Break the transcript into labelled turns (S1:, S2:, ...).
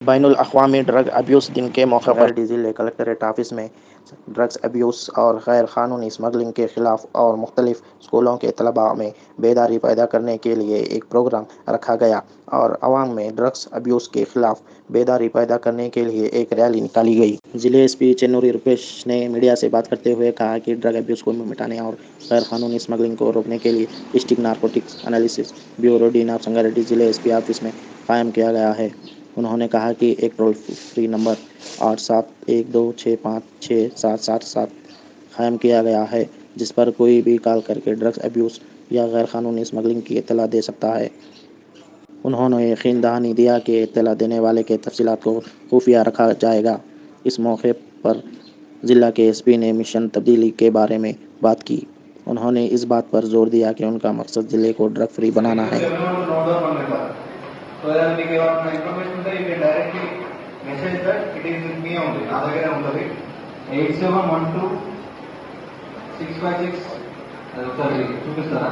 S1: बैनुल अक़वामी drug abuse दिन के मौके पर ज़िले कलेक्ट्रेट ऑफिस में ड्रग्स अब्यूज़ और गैर क़ानूनी स्मगलिंग के ख़िलाफ़ और मुख्तलिफ़ स्कूलों के तलबा में बेदारी पैदा करने के लिए एक प्रोग्राम रखा गया और अवाम में ड्रग्स अब्यूज़ के ख़िलाफ़ बेदारी पैदा करने के लिए एक रैली निकाली गई। ज़िले एसपी चेन्नूरी रुपेश ने मीडिया से बात करते हुए कहा कि ड्रग अब्यूज़ को मिटाने और गैर क़ानूनी स्मगलिंग को रोकने के लिए district narcotics analysis bureau D Sangareddy ज़िले एसपी ऑफिस में कायम किया गया है। उन्होंने कहा कि एक टोल फ्री नंबर 8712656777 कायम किया गया है, जिस पर कोई भी कॉल करके ड्रग्स अब्यूज़ या गैर कानूनी स्मगलिंग की इत्तला दे सकता है। उन्होंने यकीन दहानी दिया कि इत्तला देने वाले के तफसीलात को खुफिया रखा जाएगा। इस मौके पर ज़िला के एसपी ने मिशन तब्दीली के बारे में बात की। उन्होंने इस बात पर जोर दिया कि उनका मकसद ज़िले को ड्रग फ्री बनाना है।
S2: So that we give out information that you can directly message that it is with me only. నా దగ్గరే ఉంటుంది 8712 656 అది ఒకసారి చూపిస్తారా?